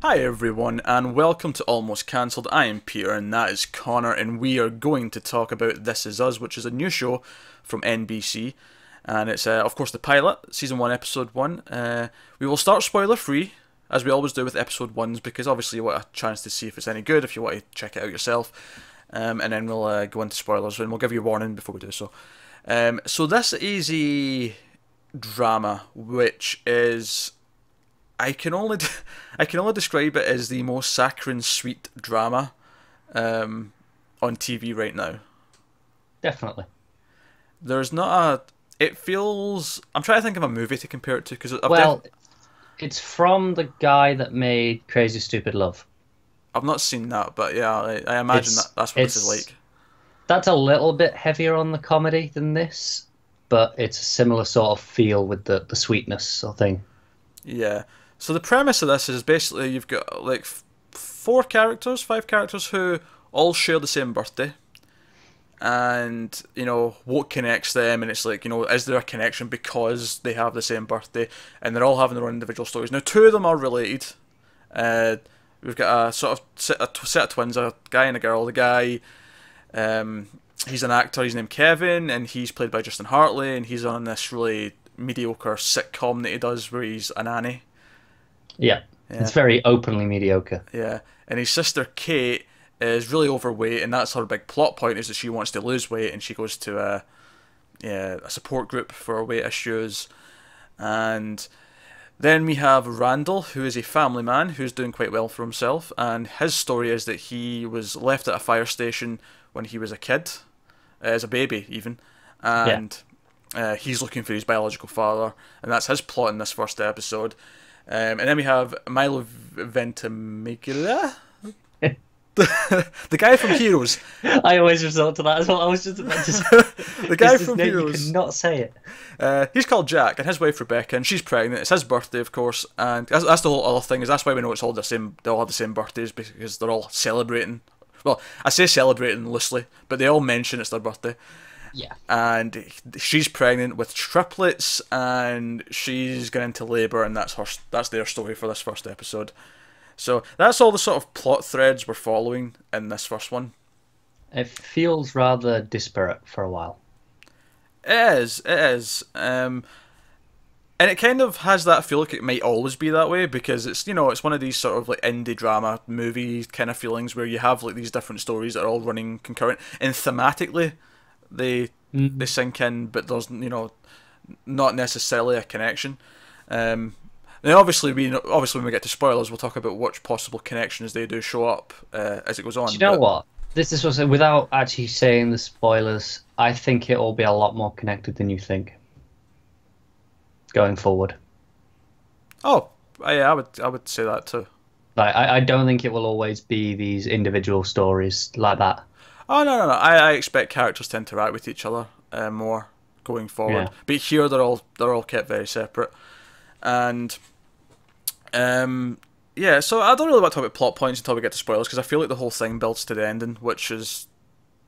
Hi everyone, and welcome to Almost Cancelled. I am Peter, and that is Connor, and we are going to talk about This Is Us, which is a new show from NBC, and it's, of course, the pilot, Season 1, Episode 1. We will start spoiler-free, as we always do with Episode 1s, because obviously you want a chance to see if it's any good, if you want to check it out yourself, and then we'll go into spoilers, and we'll give you a warning before we do so. So this is a drama, which is... I can only describe it as the most saccharine sweet drama on TV right now. Definitely. There's not a. It feels. I'm trying to think of a movie to compare it to because Well, it's from the guy that made Crazy Stupid Love. I've not seen that, but yeah, I imagine that's what this is It's like. that's a little bit heavier on the comedy than this, but it's a similar sort of feel with the sweetness sort of thing. Yeah. So the premise of this is basically you've got like five characters who all share the same birthday, and what connects them, and it's like is there a connection because they have the same birthday, and they're all having their own individual stories. Now two of them are related. Uh, we've got a sort of set of twins, a guy and a girl. The guy, he's an actor. He's named Kevin, and he's played by Justin Hartley, and he's on this really mediocre sitcom that he does where he's a nanny. Yeah. Yeah. It's very openly mediocre. Yeah, and his sister Kate is really overweight, and that's her big plot point is that she wants to lose weight, and she goes to a support group for weight issues, and then we have Randall, who is a family man who's doing quite well for himself, and his story is that he was left at a fire station when he was a kid, as a baby even, and he's looking for his biological father, and that's his plot in this first episode. And then we have Milo Ventimiglia, the guy from Heroes. I always resort to that as well. I was just about to say The guy his from name, Heroes. You could not say it. He's called Jack, and his wife Rebecca, and she's pregnant. It's his birthday, of course, and that's the whole other thing. Is that's why we know it's all the same. They all have the same birthdays because they're all celebrating. Well, I say celebrating loosely, but they all mention it's their birthday. Yeah. And she's pregnant with triplets, and she's going into labour, and that's their story for this first episode. So that's all the sort of plot threads we're following in this first one. It feels rather disparate for a while. It is, and it kind of has that feel like it might always be that way because it's one of these sort of like indie drama movie kind of feelings where you have like these different stories that are all running concurrent, and thematically they sink in, but there's not necessarily a connection. Now obviously when we get to spoilers, we'll talk about what possible connections they do show up as it goes on. Do you know what? This is without actually saying the spoilers, I think it will be a lot more connected than you think going forward. Oh, yeah, I would say that too. Like, I don't think it will always be these individual stories like that. Oh no. I expect characters to interact with each other more going forward. Yeah. But here they're all kept very separate, and yeah. So I don't really want to talk about plot points until we get to spoilers because I feel like the whole thing builds to the ending, which is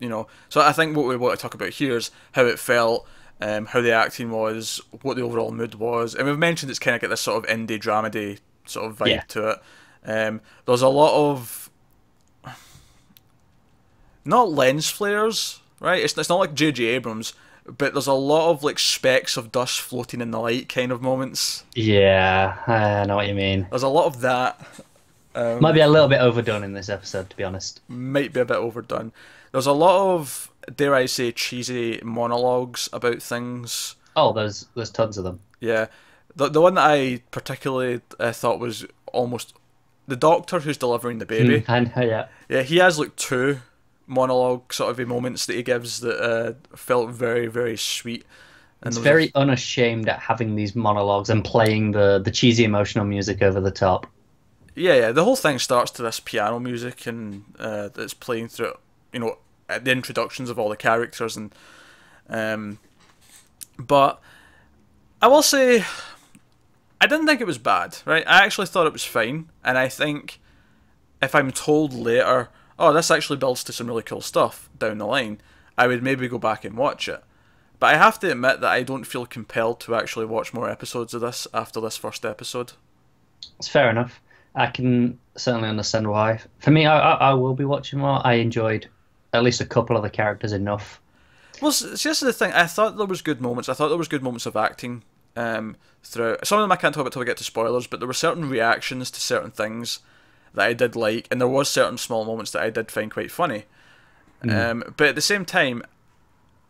So I think what we want to talk about here is how it felt, how the acting was, what the overall mood was, and we've mentioned it's kind of got this sort of indie dramedy sort of vibe to it. There's a lot of not lens flares, right? It's not like J.J. Abrams, but there's a lot of like specks of dust floating in the light kind of moments. Yeah, I know what you mean. There's a lot of that. Might be a little bit overdone in this episode, to be honest. Might be a bit overdone. There's a lot of, dare I say, cheesy monologues about things. Oh, there's tons of them. Yeah. The one that I particularly thought was almost the doctor who's delivering the baby. Yeah. Yeah, he has like two monologue sort of moments that he gives that felt very, very sweet. And it's very unashamed at having these monologues and playing the cheesy emotional music over the top. Yeah. The whole thing starts to this piano music and that's playing through, at the introductions of all the characters and, but I will say, I didn't think it was bad, right? I actually thought it was fine, and I think if I'm told later, oh, this actually builds to some really cool stuff down the line, I would maybe go back and watch it. But I have to admit that I don't feel compelled to actually watch more episodes of this after this first episode. It's fair enough. I can certainly understand why. For me, I will be watching more. I enjoyed at least a couple of the characters enough. Well, see, this is the thing. I thought there was good moments. I thought there was good moments of acting throughout. Some of them I can't talk about till we get to spoilers, but there were certain reactions to certain things that I did like, and there was certain small moments that I did find quite funny. But at the same time,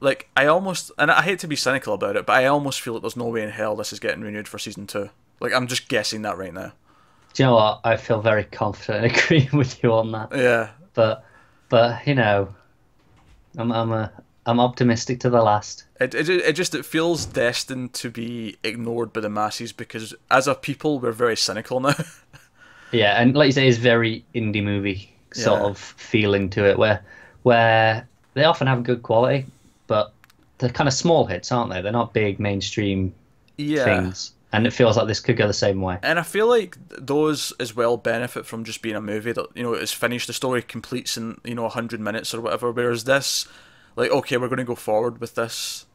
like I almost, and I hate to be cynical about it, but I almost feel like there's no way in hell this is getting renewed for season 2. Like I'm just guessing that right now. Do you know what? I feel very confident in agreeing with you on that. Yeah, But you know, I'm optimistic to the last. it feels destined to be ignored by the masses because as a people we're very cynical now. Yeah, and like you say, it's very indie movie sort Yeah. of feeling to it, where they often have good quality, but they're kind of small hits, aren't they? They're not big mainstream Yeah. things, and it feels like this could go the same way. And I feel like those as well benefit from just being a movie that is finished. The story completes in 100 minutes or whatever. Whereas this, like, okay, we're going to go forward with this.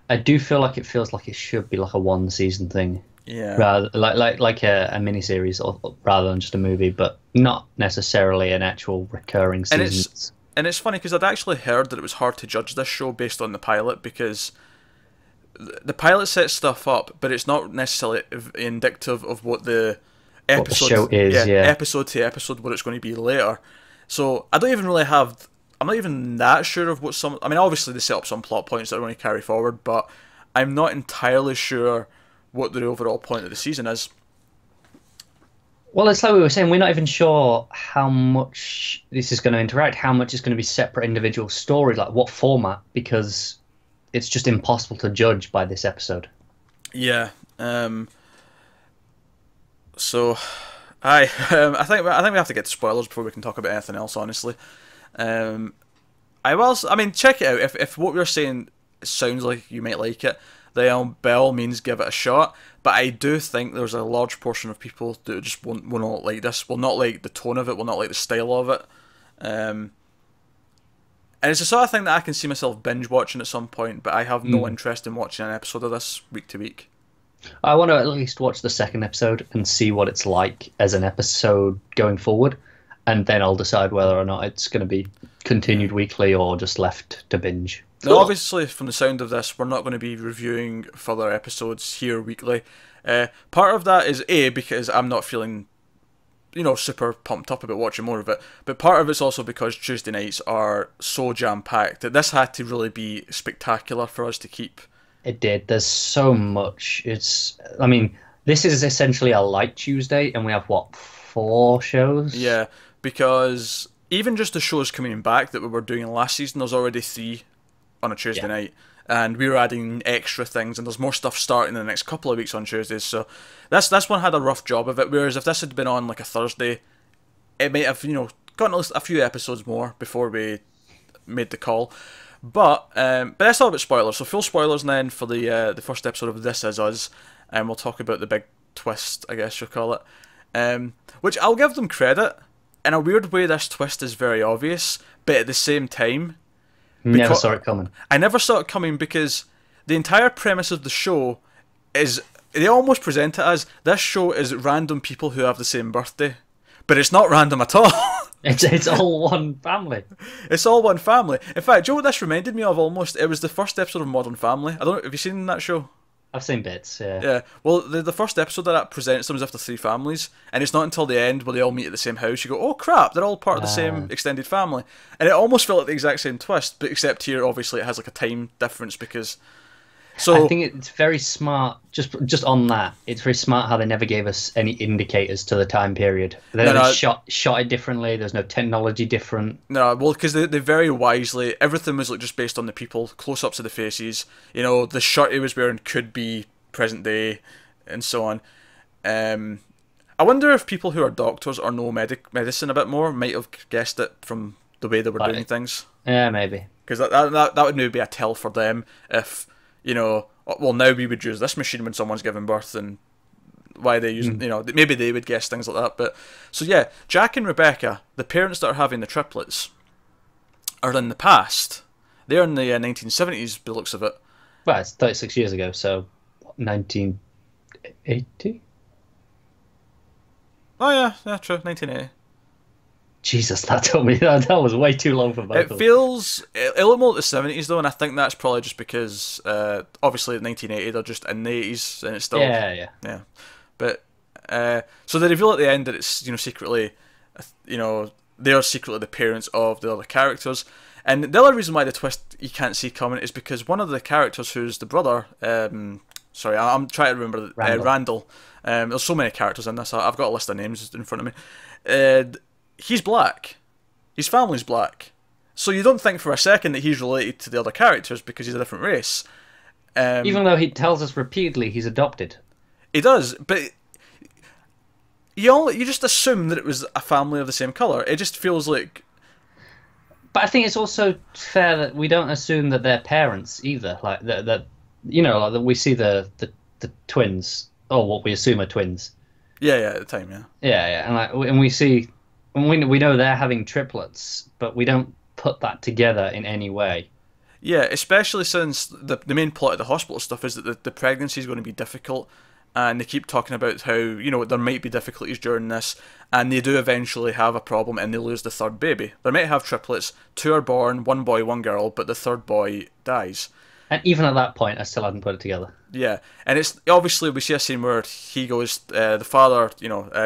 I do feel like it feels like it should be like a one season thing, Yeah, rather like a mini series, or rather than just a movie, but not necessarily an actual recurring and season. it's funny because I'd actually heard that it was hard to judge this show based on the pilot because the pilot sets stuff up, but it's not necessarily indicative of what the What the episode, show is, yeah. episode to episode, what it's going to be later. So I don't even really have. I'm not even that sure of what some. I mean, obviously they set up some plot points that are going to carry forward, but I'm not entirely sure what the overall point of the season is. Well, it's like we were saying, we're not even sure how much this is going to interact, how much is going to be separate individual stories, like what format, because it's just impossible to judge by this episode. Yeah. So, I I think we have to get to spoilers before we can talk about anything else. Honestly, um, I mean, check it out. If what we're saying sounds like you might like it, then by all means give it a shot. But I do think there's a large portion of people that just will not like this. Will not like the tone of it. Will not like the style of it. Um, and it's the sort of thing that I can see myself binge watching at some point. But I have no interest in watching an episode of this week to week. I want to at least watch the second episode and see what it's like as an episode going forward, and then I'll decide whether or not it's going to be continued weekly or just left to binge. Now, obviously, from the sound of this, we're not going to be reviewing further episodes here weekly. Part of that is A, because I'm not feeling, super pumped up about watching more of it. But part of it's also because Tuesday nights are so jam-packed that this had to really be spectacular for us to keep. It did. There's so much. I mean, this is essentially a light Tuesday, and we have what, 4 shows? Yeah, because even just the shows coming back that we were doing last season, there's already 3 on a Tuesday night, and we were adding extra things, and there's more stuff starting in the next couple of weeks on Tuesdays. So this one had a rough job of it. Whereas if this had been on like a Thursday, it might have gotten at least a few episodes more before we made the call. But that's all about spoilers. So full spoilers then for the first episode of This Is Us, and we'll talk about the big twist, I guess you'll call it. Which I'll give them credit. In a weird way, this twist is very obvious, but at the same time, Never saw it coming. I never saw it coming because the entire premise of the show is they almost present it as this show is random people who have the same birthday, but it's not random at all. It's all one family. It's all one family. In fact, do you know what this reminded me of almost? It was the first episode of Modern Family. I don't know, have you seen that show? I've seen bits, yeah. Yeah. Well, the first episode of that presents them as if they're 3 families, and it's not until the end where they all meet at the same house. You go, oh crap, they're all part of the same extended family. And it almost felt like the exact same twist, but except here, obviously, it has like a time difference because. So I think it's very smart. Just on that, it's very smart how they never gave us any indicators to the time period. They shot it differently. There's no technology different. No, well, because they very wisely, everything was like just based on the people, close-ups of the faces. The shirt he was wearing could be present day, and so on. I wonder if people who are doctors or know medicine a bit more might have guessed it from the way they were doing things. Yeah, maybe. Because that would maybe be a tell for them if, well, now we would use this machine when someone's giving birth, and why they use maybe they would guess things like that. But so yeah, Jack and Rebecca, the parents that are having the triplets, are in the past. They're in the 1970s, by the looks of it. Well, it's 36 years ago, so 1980? Oh yeah, true. 1980. Jesus, that took me. That was way too long for both It of them. feels it looked more like the 70s though, and I think that's probably just because obviously 1980 they're just in the 80s, and it's still Yeah, yeah. yeah. But so they reveal at the end that it's secretly, they are secretly the parents of the other characters. And the other reason why the twist you can't see coming is because one of the characters, who's the brother, sorry, I'm trying to remember, Randall. There's so many characters in this. I've got a list of names in front of me. He's black. His family's black. So you don't think for a second that he's related to the other characters because he's a different race. Even though he tells us repeatedly he's adopted. He does, but you just assume that it was a family of the same color. It just feels like. But I think it's also fair that we don't assume that they're parents either. Like that, like that we see the twins, or what we assume are twins. Yeah, at the time, yeah. Yeah, and we see, and we know they're having triplets, but we don't put that together in any way. Yeah, especially since the main plot of the hospital stuff is that the pregnancy is going to be difficult, and they keep talking about how there might be difficulties during this, and they do eventually have a problem and they lose the third baby. They might have triplets, 2 are born, 1 boy, 1 girl, but the third boy dies. And even at that point, I still hadn't put it together. Yeah, and it's obviously we see a scene where he goes, the father,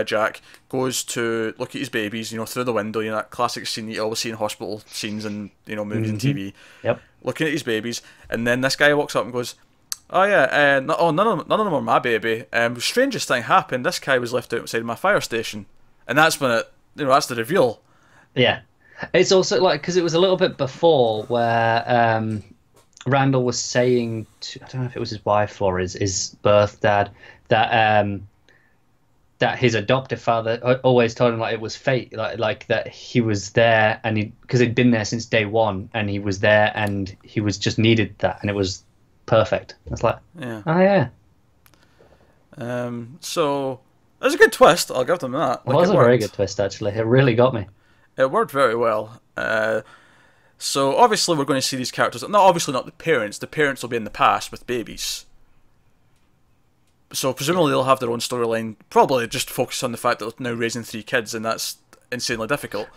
Jack, goes to look at his babies, through the window, that classic scene that you always see in hospital scenes and movies and TV. Yep. Looking at his babies, and then this guy walks up and goes, "Oh yeah, none of them are my baby. Strangest thing happened. This guy was left outside my fire station," and that's when that's the reveal. Yeah, it's also like because it was a little bit before where Randall was saying to, I don't know if it was his wife or his birth dad, that that his adoptive father always told him like it was fate, like that he was there and because he'd been there since day one and he was there and he was just needed that and it was perfect. It's like, yeah, oh yeah. So it was a good twist. I'll give them that. It was a very good twist actually. It really got me. It worked very well. So obviously we're going to see these characters. Obviously not the parents. The parents will be in the past with babies. So presumably they'll have their own storyline. Probably just focus on the fact that they're now raising 3 kids, and that's insanely difficult.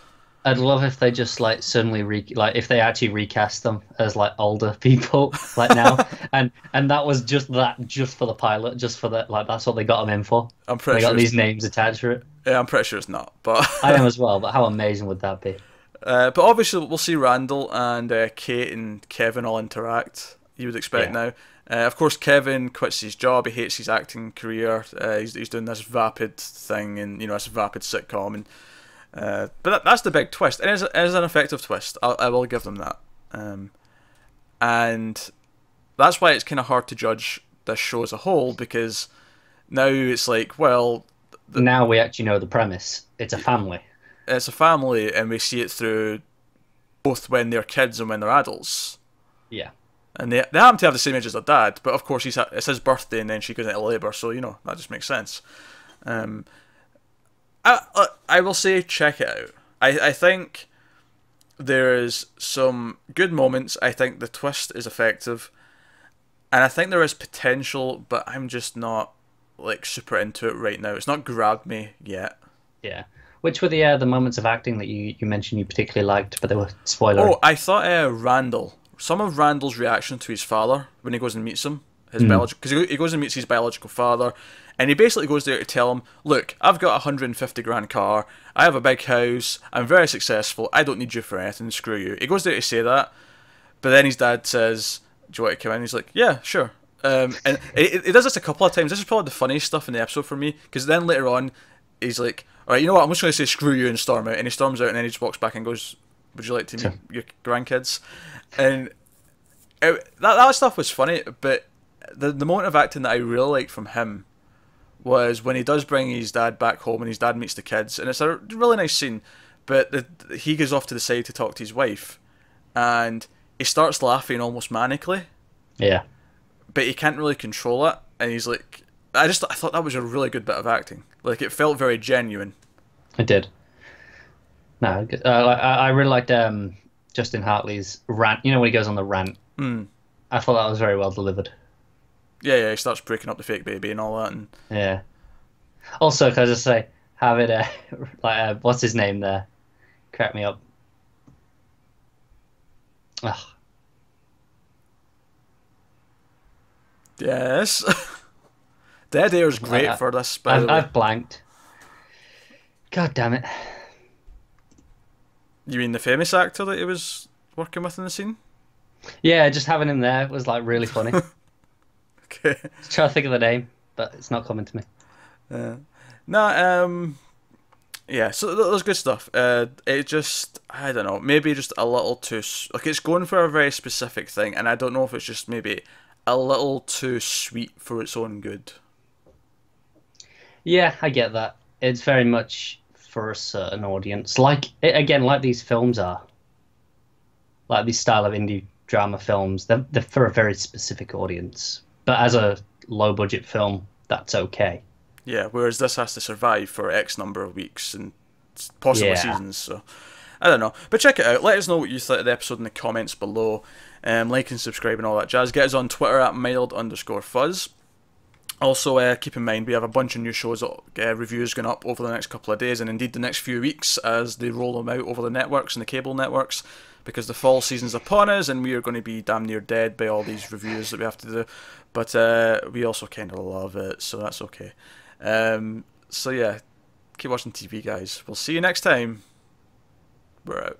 I'd love if they just like suddenly if they actually recast them as like older people like now, and that was just for the pilot, just for that, like that's what they got them in for. I'm pretty they sure got these names attached to it. Yeah, I'm pretty sure it's not, but I am as well. But how amazing would that be? But obviously we'll see Randall and Kate and Kevin all interact. You would expect now. Of course, Kevin quits his job. He hates his acting career. He's doing this vapid thing, and this vapid sitcom, and but that's the big twist. And it is an effective twist. I will give them that. And that's why it's kind of hard to judge this show as a whole, because now it's like, well, now we actually know the premise. It's a family. It's a family, and we see it through both when they're kids and when they're adults. Yeah. And they happen to have the same age as their dad, but of course it's his birthday, and then she goes into labour, so that just makes sense. I will say check it out. I think there's some good moments. I think the twist is effective, and I think there is potential, but I'm just not like super into it right now. It's not grabbed me yet. Yeah. Which were the moments of acting that you mentioned you particularly liked, but they were spoilery? Oh, I thought Randall. Some of Randall's reaction to his father when he goes and meets him, because he goes and meets his biological father, and he basically goes there to tell him, "Look, I've got a $150,000 car. I have a big house. I'm very successful. I don't need you for anything. Screw you." He goes there to say that, but then his dad says, "Do you want to come in?" He's like, "Yeah, sure." And he does this a couple of times. This is probably the funniest stuff in the episode for me, because then later on, he's like, "All right, you know what? I'm just going to say screw you and storm out." And he storms out, and then he just walks back and goes, "Would you like to meet your grandkids?" And that stuff was funny, but the moment of acting that I really liked from him was when he does bring his dad back home and his dad meets the kids, and it's a really nice scene, but he goes off to the side to talk to his wife, and he starts laughing almost manically. Yeah. But he can't really control it, and he's like, I thought that was a really good bit of acting. Like, it felt very genuine. It did. No, I really liked Justin Hartley's rant. When he goes on the rant. I thought that was very well delivered. Yeah, he starts breaking up the fake baby and all that. And yeah. Also, can I just say, have it like what's his name there? Crack me up. Ugh. Yes. Dead Air's great for this, by the way. I've blanked. God damn it. You mean the famous actor that he was working with in the scene? Yeah, just having him there was like really funny. Okay. Just trying to think of the name, but it's not coming to me. No, yeah, so there's good stuff. It just, I don't know, maybe just a little too, like it's going for a very specific thing, and I don't know if it's just maybe a little too sweet for its own good. Yeah, I get that. It's very much for a certain audience. Again, like these films are. Like these style of indie drama films, they're for a very specific audience. But as a low budget film, that's okay. Yeah, whereas this has to survive for X number of weeks and possibly Yeah. seasons, so I don't know. But check it out. Let us know what you thought of the episode in the comments below. Like and subscribe and all that jazz. Get us on Twitter at mild_fuzz. Also, keep in mind we have a bunch of new shows, reviews going up over the next couple of days, and indeed the next few weeks as they roll them out over the networks and the cable networks, because the fall season's upon us, and we are going to be damn near dead by all these reviews that we have to do. But we also kind of love it, so that's okay. So yeah, keep watching TV, guys. We'll see you next time. We're out.